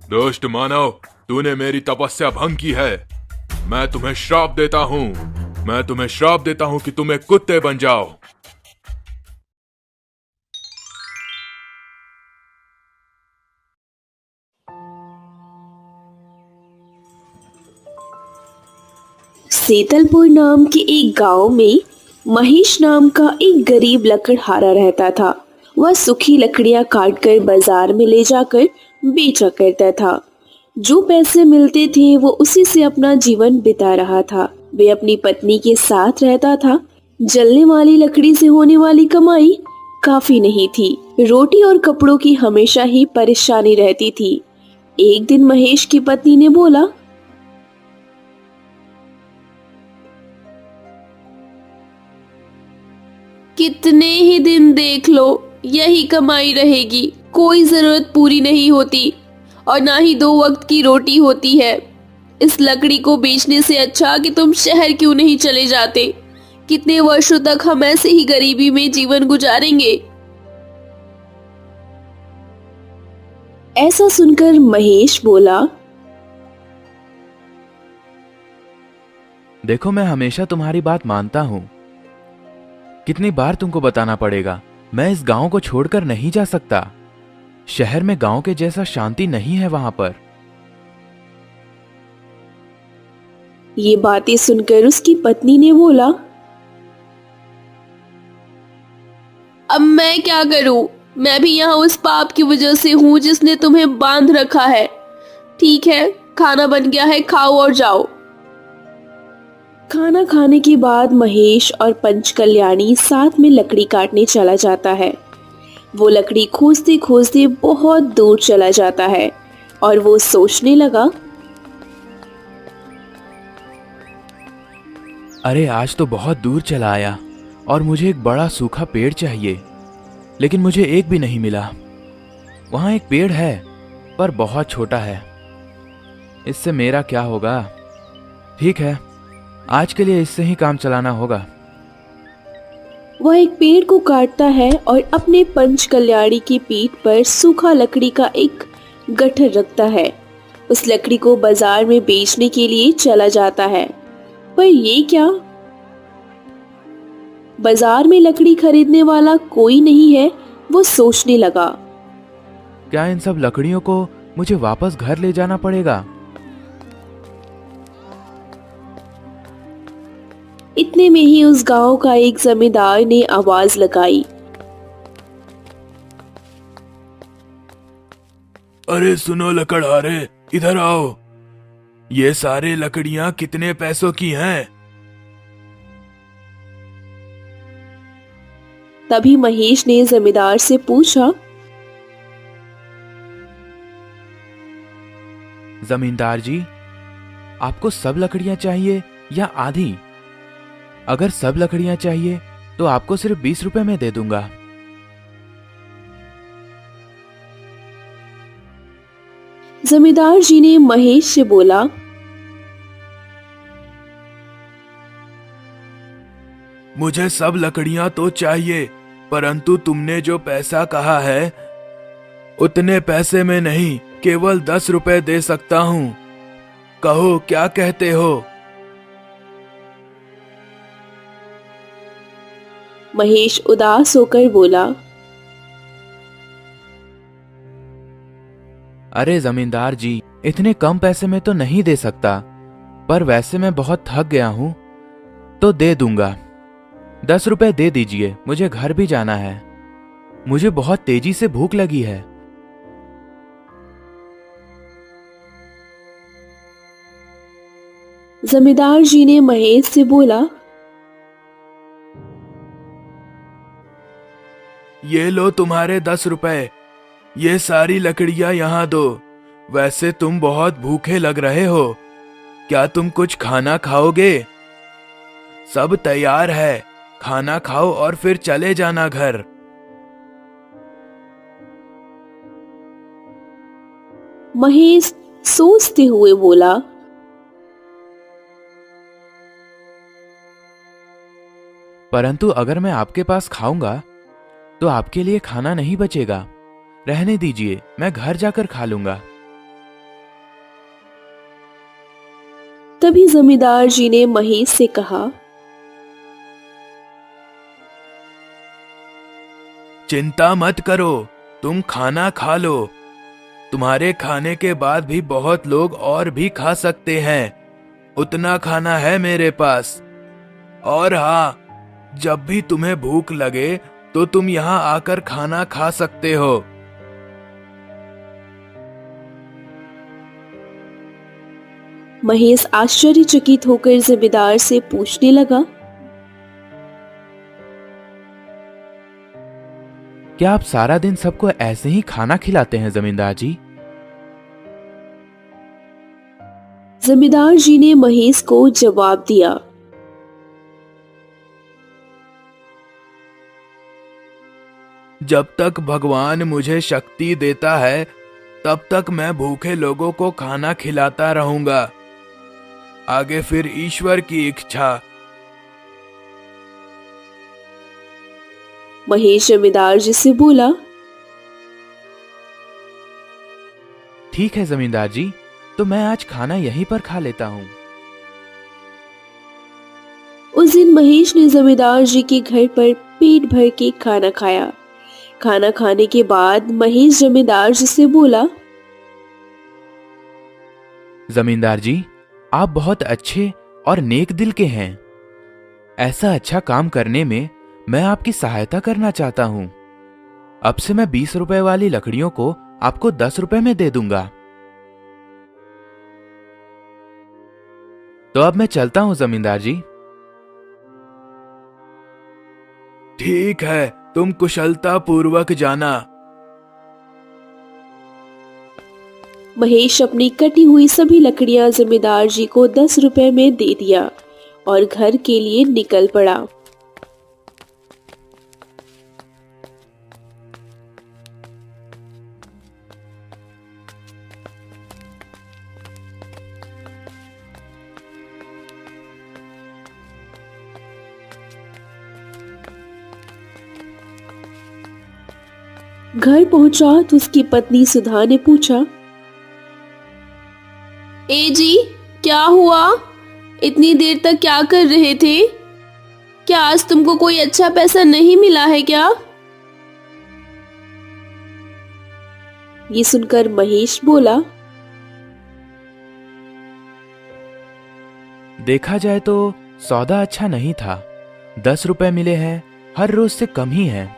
दुष्ट मानव, तूने मेरी तपस्या भंग की है। मैं तुम्हें श्राप देता हूँ। मैं तुम्हें श्राप देता हूँ कि तुम एक कुत्ते बन जाओ। सेतलपुर नाम के एक गांव में महेश नाम का एक गरीब लकड़हारा रहता था। वह सूखी लकड़ियां काटकर बाजार में ले जाकर बेचा करता था। जो पैसे मिलते थे वो उसी से अपना जीवन बिता रहा था। वे अपनी पत्नी के साथ रहता था। जलने वाली लकड़ी से होने वाली कमाई काफी नहीं थी। रोटी और कपड़ों की हमेशा ही परेशानी रहती थी। एक दिन महेश की पत्नी ने बोला, कितने ही दिन देख लो, यही कमाई रहेगी। कोई जरूरत पूरी नहीं होती और ना ही 2 वक्त की रोटी होती है। इस लकड़ी को बेचने से अच्छा कि तुम शहर क्यों नहीं चले जाते। कितने वर्षों तक हम ऐसे ही गरीबी में जीवन गुजारेंगे। ऐसा सुनकर महेश बोला, देखो, मैं हमेशा तुम्हारी बात मानता हूँ। कितनी बार तुमको बताना पड़ेगा, मैं इस गांव को छोड़कर नहीं जा सकता। शहर में गांव के जैसा शांति नहीं है वहां पर। ये बातें सुनकर उसकी पत्नी ने बोला, अब मैं क्या करूं? मैं भी यहाँ उस पाप की वजह से हूँ जिसने तुम्हें बांध रखा है। ठीक है, खाना बन गया है, खाओ और जाओ। खाना खाने के बाद महेश और पंच कल्याणी साथ में लकड़ी काटने चला जाता है। वो लकड़ी खोजते खोजते बहुत दूर चला जाता है और वो सोचने लगा, अरे आज तो बहुत दूर चला आया और मुझे एक बड़ा सूखा पेड़ चाहिए, लेकिन मुझे एक भी नहीं मिला। वहां एक पेड़ है पर बहुत छोटा है। इससे मेरा क्या होगा? ठीक है, आज के लिए इससे ही काम चलाना होगा। वह एक पेड़ को काटता है और अपने पंच कल्याणी की पीठ पर सूखा लकड़ी का एक गट्ठर रखता है। उस लकड़ी को बाजार में बेचने के लिए चला जाता है। पर ये क्या, बाजार में लकड़ी खरीदने वाला कोई नहीं है। वो सोचने लगा, क्या इन सब लकड़ियों को मुझे वापस घर ले जाना पड़ेगा? इतने में ही उस गांव का एक जमींदार ने आवाज लगाई, अरे सुनो लकड़हारे, इधर आओ। ये सारे लकड़ियां कितने पैसों की हैं? तभी महेश ने जमींदार से पूछा, जमींदार जी, आपको सब लकड़ियां चाहिए या आधी? अगर सब लकड़ियां चाहिए तो आपको सिर्फ 20 रुपए में दे दूंगा। जमींदार जी ने महेश से बोला, मुझे सब लकड़ियां तो चाहिए, परंतु तुमने जो पैसा कहा है उतने पैसे में नहीं, केवल 10 रुपए दे सकता हूँ। कहो क्या कहते हो? महेश उदास होकर बोला, अरे जमींदार जी, इतने कम पैसे में तो नहीं दे सकता, पर वैसे मैं बहुत थक गया हूं तो दे दूंगा। 10 रुपए दे दीजिए, मुझे घर भी जाना है। मुझे बहुत तेजी से भूख लगी है। जमींदार जी ने महेश से बोला, ये लो तुम्हारे 10 रुपए। ये सारी लकड़ियां यहाँ दो। वैसे तुम बहुत भूखे लग रहे हो, क्या तुम कुछ खाना खाओगे? सब तैयार है, खाना खाओ और फिर चले जाना घर। महेश सोचते हुए बोला, परंतु अगर मैं आपके पास खाऊंगा तो आपके लिए खाना नहीं बचेगा। रहने दीजिए, मैं घर जाकर खा लूंगा। तभी जमींदार जी ने महेश से कहा, चिंता मत करो, तुम खाना खा लो। तुम्हारे खाने के बाद भी बहुत लोग और भी खा सकते हैं, उतना खाना है मेरे पास। और हाँ, जब भी तुम्हें भूख लगे तो तुम यहाँ आकर खाना खा सकते हो। महेश आश्चर्यचकित होकर जमींदार से पूछने लगा, क्या आप सारा दिन सबको ऐसे ही खाना खिलाते हैं जमींदार जी? जमींदार जी ने महेश को जवाब दिया, जब तक भगवान मुझे शक्ति देता है तब तक मैं भूखे लोगों को खाना खिलाता रहूंगा। आगे फिर ईश्वर की इच्छा। महेश जमींदार जी से बोला, ठीक है जमींदार जी, तो मैं आज खाना यहीं पर खा लेता हूँ। उस दिन महेश ने जमींदार जी के घर पर पेट भर के खाना खाया। खाना खाने के बाद महेश जमींदार जी से बोला, जमींदार जी, आप बहुत अच्छे और नेक दिल के हैं। ऐसा अच्छा काम करने में मैं आपकी सहायता करना चाहता हूँ। अब से मैं 20 रुपए वाली लकड़ियों को आपको 10 रुपए में दे दूंगा। तो अब मैं चलता हूँ जमींदार जी। ठीक है, तुम कुशलता पूर्वक जाना। महेश अपनी कटी हुई सभी लकड़ियां जमींदार जी को 10 रुपए में दे दिया और घर के लिए निकल पड़ा। घर पहुंचा तो उसकी पत्नी सुधा ने पूछा, ए जी, क्या हुआ? इतनी देर तक क्या कर रहे थे? क्या आज तुमको कोई अच्छा पैसा नहीं मिला है क्या? ये सुनकर महेश बोला, देखा जाए तो सौदा अच्छा नहीं था। 10 रुपए मिले हैं, हर रोज से कम ही है।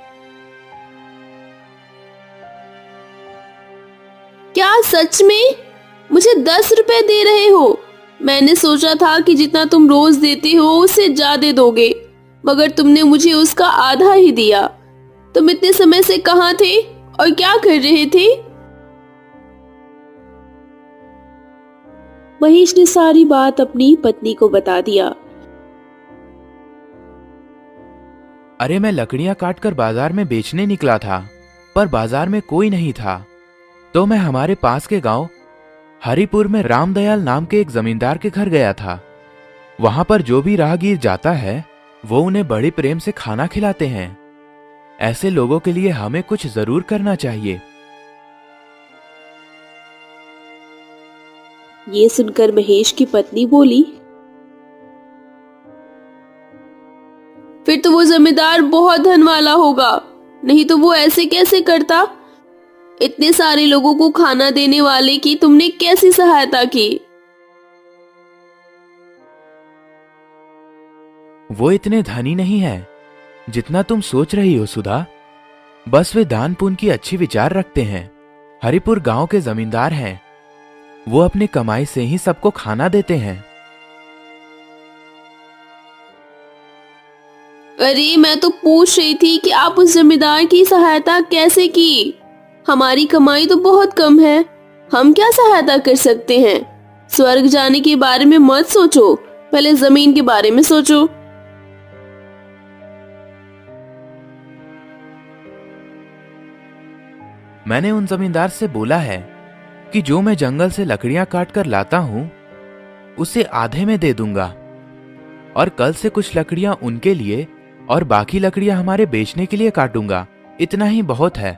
क्या सच में मुझे 10 रुपए दे रहे हो? मैंने सोचा था कि जितना तुम रोज देते हो उससे ज्यादा दोगे, मगर तुमने मुझे उसका आधा ही दिया। तुम इतने समय से कहाँ थे और क्या कर रहे थे? महेश ने सारी बात अपनी पत्नी को बता दिया। अरे मैं लकड़ियां काटकर बाजार में बेचने निकला था, पर बाजार में कोई नहीं था। तो मैं हमारे पास के गांव हरिपुर में रामदयाल नाम के एक जमींदार के घर गया था। वहां पर जो भी राहगीर जाता है वो उन्हें बड़े प्रेम से खाना खिलाते हैं। ऐसे लोगों के लिए हमें कुछ जरूर करना चाहिए। ये सुनकर महेश की पत्नी बोली, फिर तो वो जमींदार बहुत धन वाला होगा, नहीं तो वो ऐसे कैसे करता? इतने सारे लोगों को खाना देने वाले की तुमने कैसी सहायता की? वो इतने धनी नहीं है जितना तुम सोच रही हो सुधा। बस वे दान पुण्य की अच्छी विचार रखते हैं। हरिपुर गांव के जमींदार हैं। वो अपनी कमाई से ही सबको खाना देते हैं। अरे मैं तो पूछ रही थी कि आप उस जमींदार की सहायता कैसे की? हमारी कमाई तो बहुत कम है, हम क्या सहायता कर सकते हैं? स्वर्ग जाने के बारे में मत सोचो, पहले जमीन के बारे में सोचो। मैंने उन जमींदार से बोला है कि जो मैं जंगल से लकड़ियां काट कर लाता हूं उसे आधे में दे दूंगा, और कल से कुछ लकड़ियां उनके लिए और बाकी लकड़ियां हमारे बेचने के लिए काटूंगा। इतना ही बहुत है।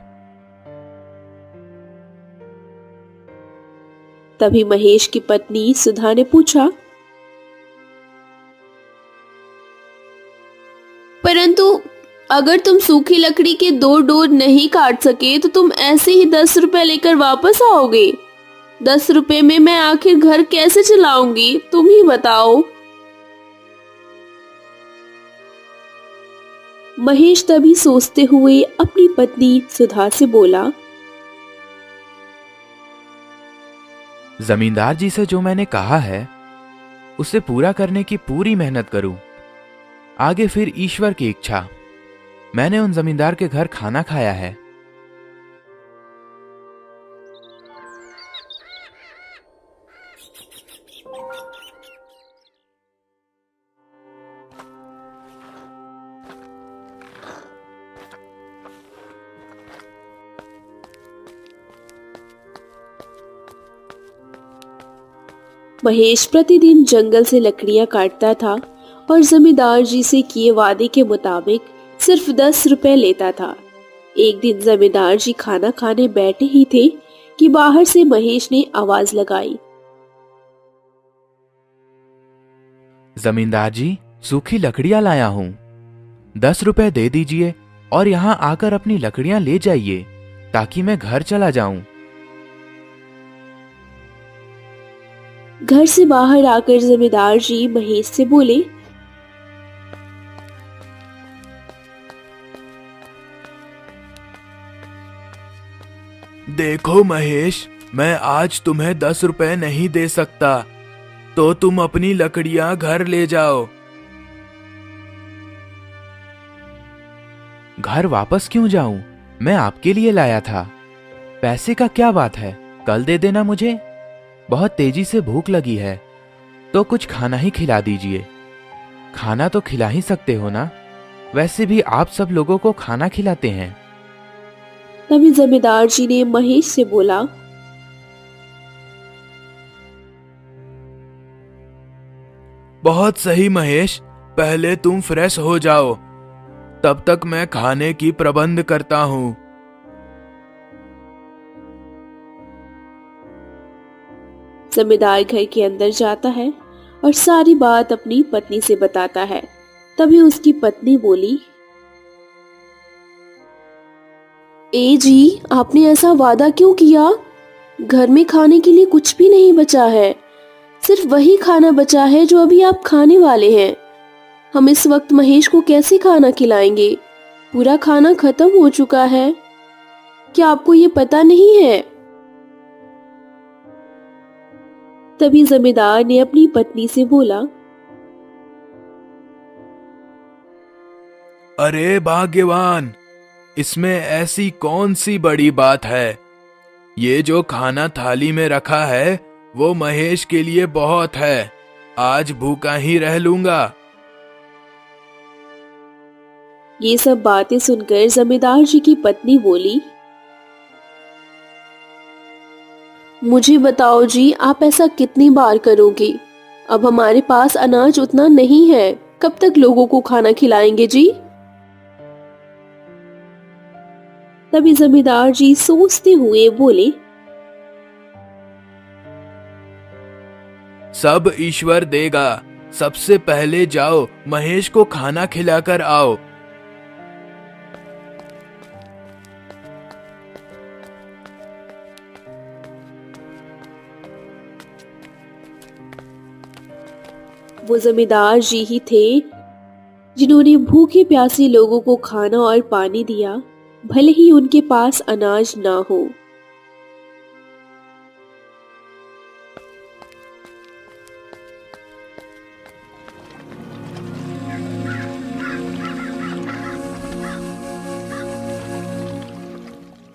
तभी महेश की पत्नी सुधा ने पूछा, अगर तुम सूखी लकड़ी के 2 डोर नहीं काट सके तो तुम ऐसे ही 10 रुपए लेकर वापस आओगे। 10 रुपए में मैं आखिर घर कैसे चलाऊंगी, तुम ही बताओ। महेश तभी सोचते हुए अपनी पत्नी सुधा से बोला, जमींदार जी से जो मैंने कहा है उसे पूरा करने की पूरी मेहनत करूं। आगे फिर ईश्वर की इच्छा। मैंने उन जमींदार के घर खाना खाया है। महेश प्रतिदिन जंगल से लकड़ियां काटता था और जमींदार जी से किए वादे के मुताबिक सिर्फ 10 रुपए लेता था। एक दिन जमींदार जी खाना खाने बैठे ही थे कि बाहर से महेश ने आवाज लगाई, जमींदार जी, सूखी लकड़ियां लाया हूं। 10 रुपए दे दीजिए और यहां आकर अपनी लकड़ियां ले जाइए ताकि मैं घर चला जाऊं। घर से बाहर आकर जमींदार जी महेश से बोले, देखो महेश, मैं आज तुम्हें 10 रुपए नहीं दे सकता, तो तुम अपनी लकड़ियां घर ले जाओ। घर वापस क्यों जाऊं? मैं आपके लिए लाया था। पैसे का क्या बात है, कल दे देना मुझे। बहुत तेजी से भूख लगी है, तो कुछ खाना ही खिला दीजिए। खाना तो खिला ही सकते हो ना, वैसे भी आप सब लोगों को खाना खिलाते हैं। तभी जमींदार जी ने महेश से बोला, बहुत सही महेश, पहले तुम फ्रेश हो जाओ, तब तक मैं खाने की प्रबंध करता हूँ। जमींदार घर के अंदर जाता है और सारी बात अपनी पत्नी से बताता है। तभी उसकी पत्नी बोली, ए जी, आपने ऐसा वादा क्यों किया? घर में खाने के लिए कुछ भी नहीं बचा है, सिर्फ वही खाना बचा है जो अभी आप खाने वाले हैं। हम इस वक्त महेश को कैसे खाना खिलाएंगे? पूरा खाना खत्म हो चुका है। क्या आपको ये पता नहीं है? तभी जमींदार ने अपनी पत्नी से बोला, अरे भाग्यवान, इसमें ऐसी कौन सी बड़ी बात है? ये जो खाना थाली में रखा है वो महेश के लिए बहुत है। आज भूखा ही रह लूंगा। ये सब बातें सुनकर जमींदार जी की पत्नी बोली, मुझे बताओ जी, आप ऐसा कितनी बार करोगे? अब हमारे पास अनाज उतना नहीं है, कब तक लोगों को खाना खिलाएंगे जी? तभी जमींदार जी सोचते हुए बोले, सब ईश्वर देगा। सबसे पहले जाओ महेश को खाना खिलाकर आओ। वो जमींदार जी ही थे जिन्होंने भूखे प्यासे लोगों को खाना और पानी दिया, भले ही उनके पास अनाज ना हो।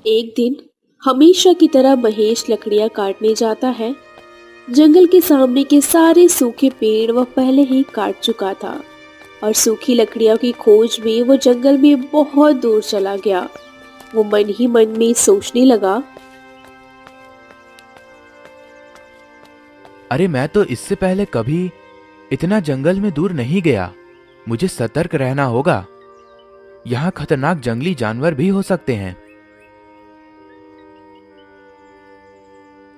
एक दिन हमेशा की तरह महेश लकड़ियां काटने जाता है। जंगल के सामने के सारे सूखे पेड़ वह पहले ही काट चुका था और सूखी लकड़ियों की खोज में वो जंगल में बहुत दूर चला गया। वो मन ही मन में सोचने लगा, अरे मैं तो इससे पहले कभी इतना जंगल में दूर नहीं गया। मुझे सतर्क रहना होगा। यहाँ खतरनाक जंगली जानवर भी हो सकते हैं।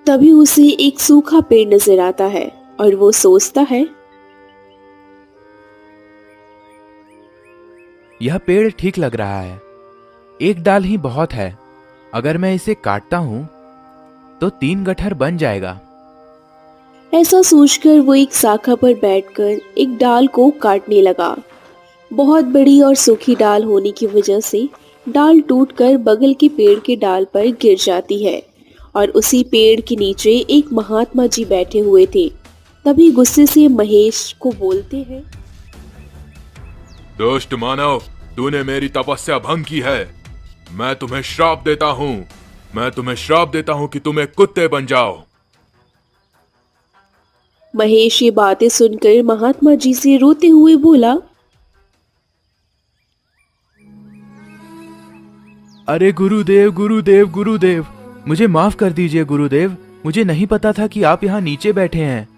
तभी उसे एक सूखा पेड़ नजर आता है और वो सोचता है, यह पेड़ ठीक लग रहा है। एक डाल ही बहुत है। अगर मैं इसे काटता हूं तो 3 गट्ठर बन जाएगा। ऐसा सोचकर वो एक शाखा पर बैठकर एक डाल को काटने लगा। बहुत बड़ी और सूखी डाल होने की वजह से डाल टूटकर बगल के पेड़ के डाल पर गिर जाती है और उसी पेड़ के नीचे एक महात्मा जी बैठे हुए थे। तभी गुस्से से महेश को बोलते हैं, दुष्ट मानव, तूने मेरी तपस्या भंग की है। मैं तुम्हें श्राप देता हूँ। मैं तुम्हें श्राप देता हूँ कि तुम एक कुत्ते बन जाओ। महेश ये बातें सुनकर महात्मा जी से रोते हुए बोला, अरे गुरुदेव गुरुदेव गुरुदेव, मुझे माफ कर दीजिए गुरुदेव। मुझे नहीं पता था कि आप यहाँ नीचे बैठे हैं।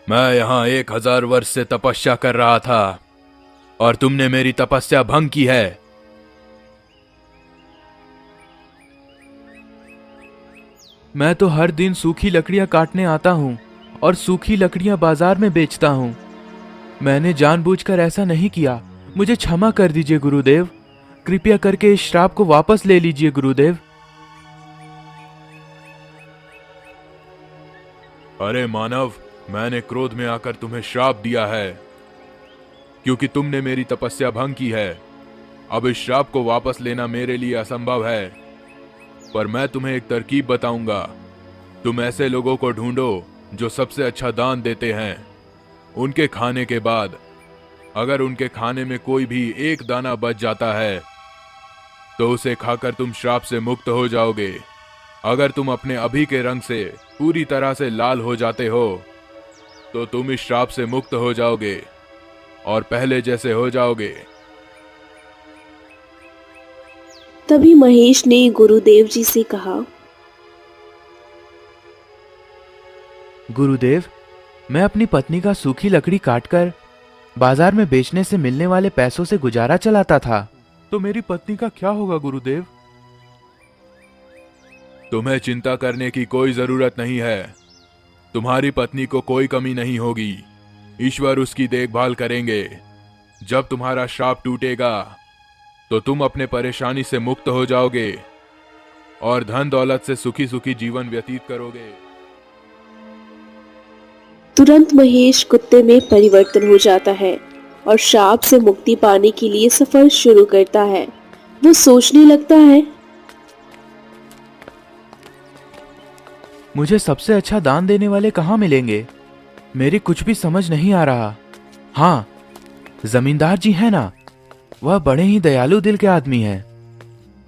मैं यहाँ 1000 वर्ष से तपस्या कर रहा था और तुमने मेरी तपस्या भंग की है। मैं तो हर दिन सूखी लकड़ियां काटने आता हूँ और सूखी लकड़ियां बाजार में बेचता हूँ। मैंने जानबूझकर ऐसा नहीं किया। मुझे क्षमा कर दीजिए गुरुदेव। कृपया करके इस श्राप को वापस ले लीजिए गुरुदेव। अरे मानव, मैंने क्रोध में आकर तुम्हें श्राप दिया है क्योंकि तुमने मेरी तपस्या भंग की है। अब इस श्राप को वापस लेना मेरे लिए असंभव है, पर मैं तुम्हें एक तरकीब बताऊंगा। तुम ऐसे लोगों को ढूंढो जो सबसे अच्छा दान देते हैं। उनके खाने के बाद अगर उनके खाने में कोई भी एक दाना बच जाता है तो उसे खाकर तुम श्राप से मुक्त हो जाओगे। अगर तुम अपने अभी के रंग से पूरी तरह से लाल हो जाते हो तो तुम इस श्राप से मुक्त हो जाओगे और पहले जैसे हो जाओगे। तभी महेश ने गुरुदेव जी से कहा, गुरुदेव, मैं अपनी पत्नी का सूखी लकड़ी काटकर बाजार में बेचने से मिलने वाले पैसों से गुजारा चलाता था। तो मेरी पत्नी का क्या होगा गुरुदेव? तुम्हें चिंता करने की कोई जरूरत नहीं है। तुम्हारी पत्नी को कोई कमी नहीं होगी। ईश्वर उसकी देखभाल करेंगे। जब तुम्हारा श्राप टूटेगा तो तुम अपने परेशानी से मुक्त हो जाओगे और धन दौलत से सुखी सुखी जीवन व्यतीत करोगे। तुरंत महेश कुत्ते में परिवर्तन हो जाता है और श्राप से मुक्ति पाने के लिए सफर शुरू करता है। वो सोचने लगता है, मुझे सबसे अच्छा दान देने वाले कहाँ मिलेंगे? मेरी कुछ भी समझ नहीं आ रहा। हाँ, जमींदार जी है ना, वह बड़े ही दयालु दिल के आदमी हैं।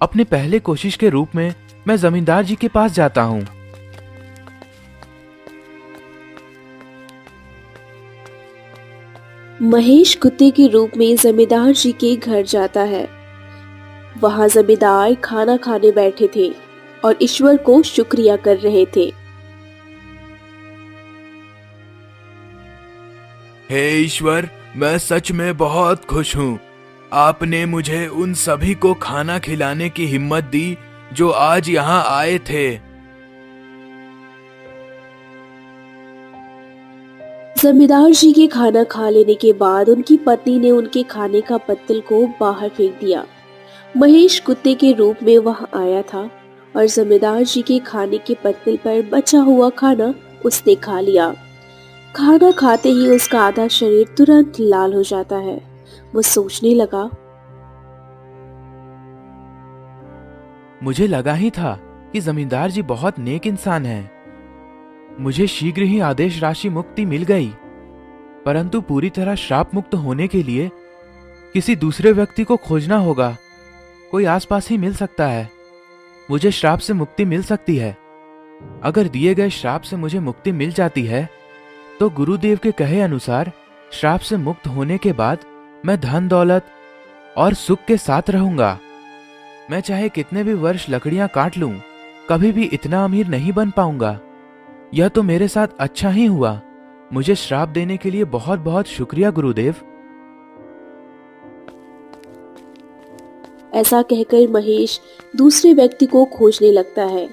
अपने पहले कोशिश के रूप में मैं जमींदार जी के पास जाता हूँ। महेश कुत्ते के रूप में जमींदार जी के घर जाता है। वहां जमींदार खाना खाने बैठे थे और ईश्वर को शुक्रिया कर रहे थे। हे ईश्वर, मैं सच में बहुत खुश हूँ। आपने मुझे उन सभी को खाना खिलाने की हिम्मत दी जो आज यहाँ आए थे। जमींदार जी के खाना खा लेने के बाद उनकी पत्नी ने उनके खाने का पत्तल को बाहर फेंक दिया। महेश कुत्ते के रूप में वहां आया था और जमींदार जी के खाने के पत्तल पर बचा हुआ खाना उसने खा लिया। खाना खाते ही उसका आधा शरीर तुरंत लाल हो जाता है। वो सोचने लगा, मुझे लगा ही था कि जमींदार जी बहुत नेक इंसान हैं। मुझे शीघ्र ही आदेश राशि मुक्ति मिल गई, परंतु पूरी तरह श्राप मुक्त होने के लिए किसी दूसरे व्यक्ति को खोजना होगा। कोई आसपास ही मिल सकता है। मुझे श्राप से मुक्ति मिल सकती है। अगर दिए गए श्राप से मुझे मुक्ति मिल जाती है तो गुरुदेव के कहे अनुसार श्राप से मुक्त होने के बाद मैं धन दौलत और सुख के साथ रहूंगा। मैं चाहे कितने भी वर्ष लकड़ियां काट लूं, कभी भी इतना अमीर नहीं बन पाऊंगा। यह तो मेरे साथ अच्छा ही हुआ। मुझे श्राप देने के लिए बहुत बहुत शुक्रिया गुरुदेव। ऐसा कहकर महेश दूसरे व्यक्ति को खोजने लगता है।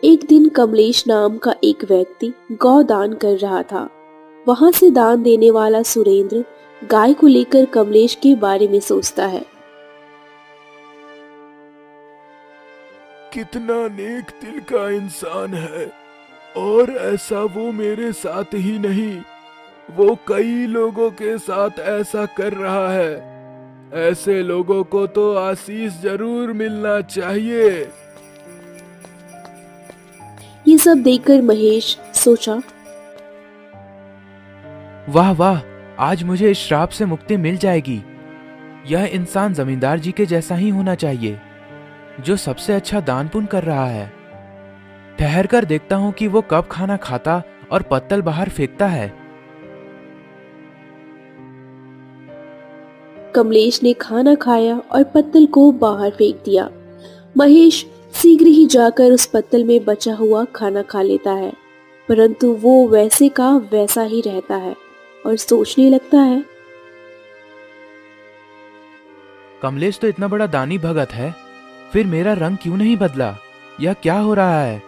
एक दिन कमलेश नाम का एक व्यक्ति गौ दान कर रहा था। वहां से दान देने वाला सुरेंद्र गाय को लेकर कमलेश के बारे में सोचता है। कितना नेक दिल का इंसान है, और ऐसा वो मेरे साथ ही नहीं, वो कई लोगों के साथ ऐसा कर रहा है। ऐसे लोगों को तो आशीष जरूर मिलना चाहिए। ये सब देखकर महेश सोचा, वाह वाह, आज मुझे इस श्राप से मुक्ति मिल जाएगी। यह इंसान जमींदार जी के जैसा ही होना चाहिए, जो सबसे अच्छा दान पुण्य कर रहा है। ठहर कर देखता हूं कि वो कब खाना खाता और पत्तल बाहर फेंकता है। कमलेश ने खाना खाया और पत्तल को बाहर फेंक दिया। महेश शीघ्र ही जाकर उस पत्तल में बचा हुआ खाना खा लेता है, परंतु वो वैसे का वैसा ही रहता है और सोचने लगता है, कमलेश तो इतना बड़ा दानी भगत है, फिर मेरा रंग क्यों नहीं बदला? यह क्या हो रहा है?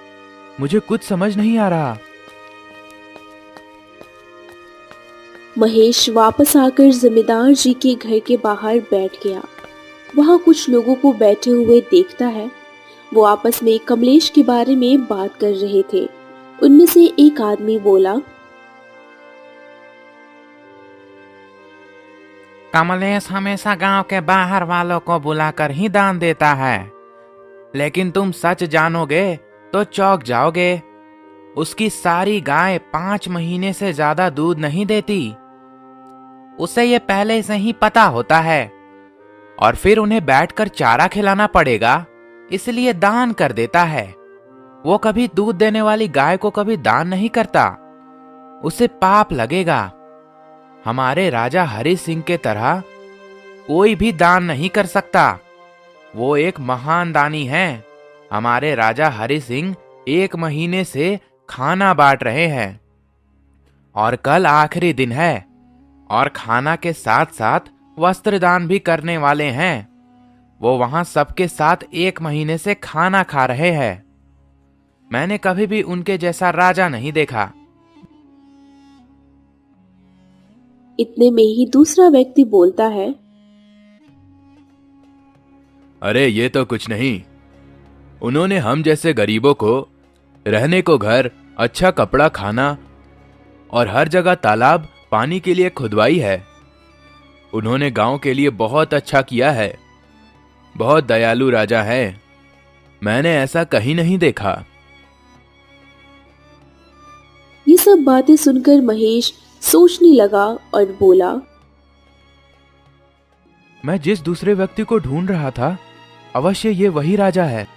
मुझे कुछ समझ नहीं आ रहा। महेश वापस आकर जमींदार जी के घर के बाहर बैठ गया। वहां कुछ लोगों को बैठे हुए देखता है। वो आपस में कमलेश के बारे में बात कर रहे थे। उनमें से एक आदमी बोला, कमलेश हमेशा गांव के बाहर वालों को बुलाकर ही दान देता है, लेकिन तुम सच जानोगे तो चौंक जाओगे। उसकी सारी गाय 5 महीने से ज्यादा दूध नहीं देती। उसे ये पहले से ही पता होता है, और फिर उन्हें बैठकर चारा खिलाना पड़ेगा, इसलिए दान कर देता है। वो कभी दूध देने वाली गाय को कभी दान नहीं करता, उसे पाप लगेगा। हमारे राजा हरि सिंह के तरह कोई भी दान नहीं कर सकता। वो एक महान दानी हैं। हमारे राजा हरि सिंह 1 महीने से खाना बांट रहे हैं, और कल आखिरी दिन है, और खाना के साथ साथ वस्त्र दान भी करने वाले हैं। वो वहां सबके साथ 1 महीने से खाना खा रहे हैं। मैंने कभी भी उनके जैसा राजा नहीं देखा। इतने में ही दूसरा व्यक्ति बोलता है, अरे ये तो कुछ नहीं, उन्होंने हम जैसे गरीबों को रहने को घर, अच्छा कपड़ा, खाना और हर जगह तालाब पानी के लिए खुदवाई है। उन्होंने गांव के लिए बहुत अच्छा किया है। बहुत दयालु राजा है, मैंने ऐसा कहीं नहीं देखा। ये सब बातें सुनकर महेश सोचने लगा और बोला, मैं जिस दूसरे व्यक्ति को ढूंढ रहा था, अवश्य ये वही राजा है।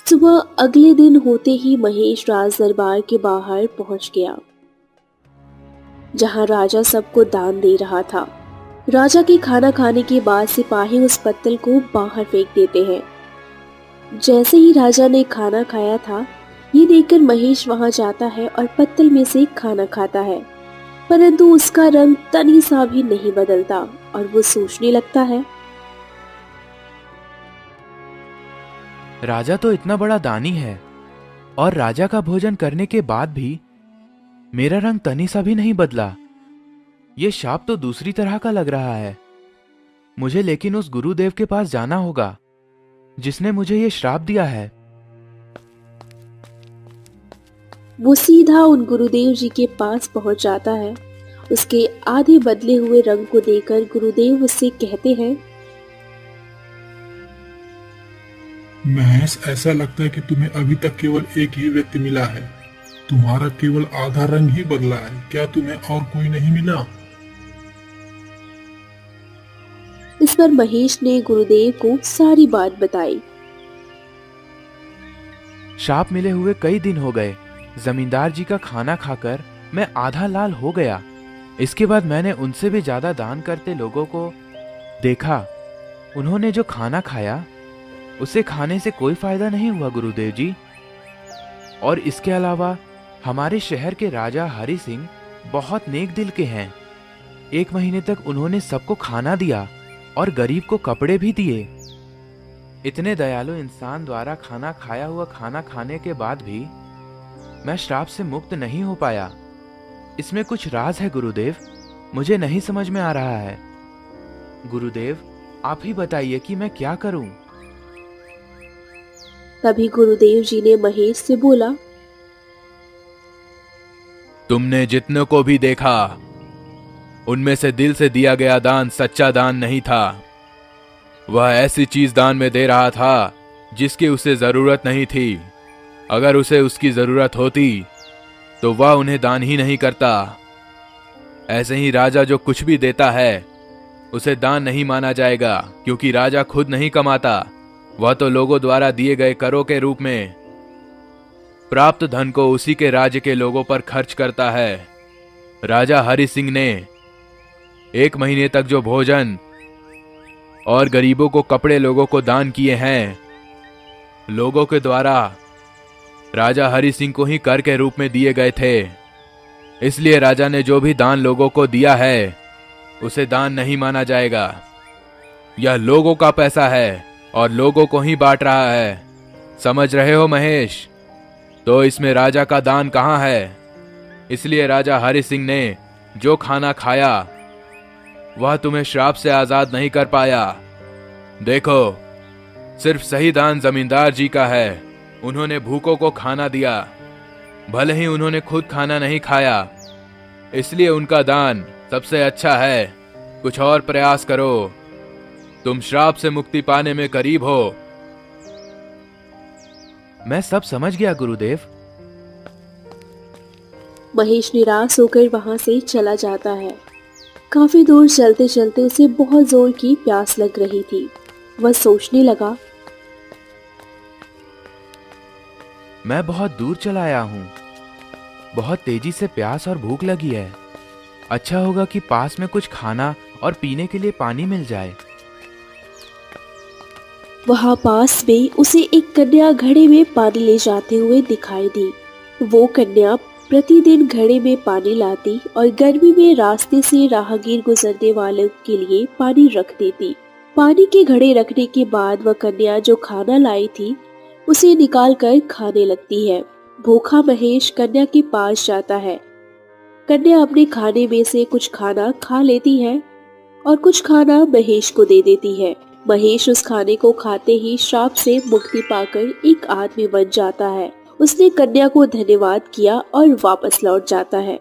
सुबह अगले दिन होते ही महेश राज दरबार के बाहर पहुंच गया, जहां राजा सबको दान दे रहा था। राजा के खाना खाने के बाद सिपाही उस पत्तल को बाहर फेंक देते हैं। जैसे ही राजा ने खाना खाया था, ये देखकर महेश वहां जाता है और पत्तल में से खाना खाता है, परंतु उसका रंग तनी सा भी नहीं बदलता और वो सोचने लगता है, राजा तो इतना बड़ा दानी है, और राजा का भोजन करने के बाद भी मेरा रंग तनी सा भी नहीं बदला। ये शाप तो दूसरी तरह का लग रहा है। मुझे लेकिन उस गुरुदेव के पास जाना होगा, जिसने मुझे ये श्राप दिया है। वो सीधा उन गुरुदेव जी के पास पहुंच जाता है। उसके आधे बदले हुए रंग को देखकर गुरुदेव उससे कहते हैं, महेश, ऐसा लगता है कि तुम्हें अभी तक केवल एक ही व्यक्ति मिला है। तुम्हारा केवल आधा रंग ही बदला है। क्या तुम्हें और कोई नहीं मिला? इस पर महेश ने गुरुदेव को सारी बात बताई। शाप मिले हुए कई दिन हो गए। जमींदार जी का खाना खाकर मैं आधा लाल हो गया। इसके बाद मैंने उनसे भी ज्यादा दान करते लोगों को देखा। उन्होंने जो खाना खाया उसे खाने से कोई फायदा नहीं हुआ गुरुदेव जी। और इसके अलावा हमारे शहर के राजा हरि सिंह बहुत नेक दिल के हैं। 1 महीने तक उन्होंने सबको खाना दिया, और गरीब को कपड़े भी दिए। इतने दयालु इंसान द्वारा खाना खाया हुआ खाना खाने के बाद भी मैं श्राप से मुक्त नहीं हो पाया। इसमें कुछ राज है गुरुदेव, मुझे नहीं समझ में आ रहा है। गुरुदेव, आप ही बताइए कि मैं क्या करूं। तभी गुरुदेव जी ने महेश से बोला, तुमने जितने को भी देखा उनमें से दिल से दिया गया दान सच्चा दान नहीं था। वह ऐसी चीज दान में दे रहा था जिसकी उसे जरूरत नहीं थी। अगर उसे उसकी जरूरत होती तो वह उन्हें दान ही नहीं करता। ऐसे ही राजा जो कुछ भी देता है उसे दान नहीं माना जाएगा, क्योंकि राजा खुद नहीं कमाता, वह तो लोगों द्वारा दिए गए करों के रूप में प्राप्त धन को उसी के राज्य के लोगों पर खर्च करता है। राजा हरि सिंह ने 1 महीने तक जो भोजन और गरीबों को कपड़े लोगों को दान किए हैं, लोगों के द्वारा राजा हरि सिंह को ही कर के रूप में दिए गए थे। इसलिए राजा ने जो भी दान लोगों को दिया है उसे दान नहीं माना जाएगा। यह लोगों का पैसा है और लोगों को ही बांट रहा है। समझ रहे हो महेश? तो इसमें राजा का दान कहाँ है? इसलिए राजा हरि सिंह ने जो खाना खाया वह तुम्हें श्राप से आजाद नहीं कर पाया। देखो, सिर्फ सही दान जमींदार जी का है। उन्होंने भूखों को खाना दिया, भले ही उन्होंने खुद खाना नहीं खाया, इसलिए उनका दान सबसे अच्छा है। कुछ और प्रयास करो, तुम श्राप से मुक्ति पाने में करीब हो। मैं सब समझ गया गुरुदेव। महेश निराश होकर वहां से चला जाता है। काफी दूर चलते चलते उसे बहुत जोर की प्यास लग रही थी। वह सोचने लगा, मैं बहुत दूर चला आया हूँ, बहुत तेजी से प्यास और भूख लगी है। अच्छा होगा कि पास में कुछ खाना और पीने के लिए पानी मिल जाए। वहां पास में उसे एक कन्या घड़े में पानी ले जाते हुए दिखाई दी। वो कन्या प्रतिदिन घड़े में पानी लाती और गर्मी में रास्ते से राहगीर गुजरने वालों के लिए पानी रख देती। पानी के घड़े रखने के बाद वह कन्या जो खाना लाई थी उसे निकाल कर खाने लगती है। भूखा महेश कन्या के पास जाता है। कन्या अपने खाने में से कुछ खाना खा लेती है और कुछ खाना महेश को दे देती है। महेश उस खाने को खाते ही श्राप से मुक्ति पाकर एक आदमी बन जाता है। उसने कन्या को धन्यवाद किया और वापस लौट जाता है।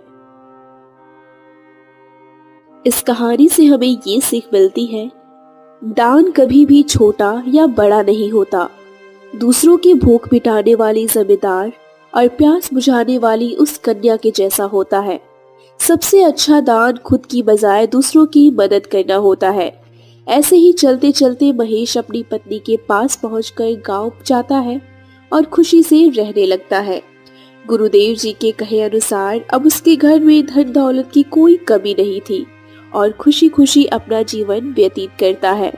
इस कहानी से हमें ये सीख मिलती है, दान कभी भी छोटा या बड़ा नहीं होता। दूसरों की भूख मिटाने वाली जमींदार और प्यास बुझाने वाली उस कन्या के जैसा होता है। सबसे अच्छा दान खुद की बजाय दूसरों की मदद करना होता है। ऐसे ही चलते चलते महेश अपनी पत्नी के पास पहुंचकर गांव जाता है और खुशी से रहने लगता है। गुरुदेव जी के कहे अनुसार अब उसके घर में धन दौलत की कोई कमी नहीं थी और खुशी खुशी अपना जीवन व्यतीत करता है।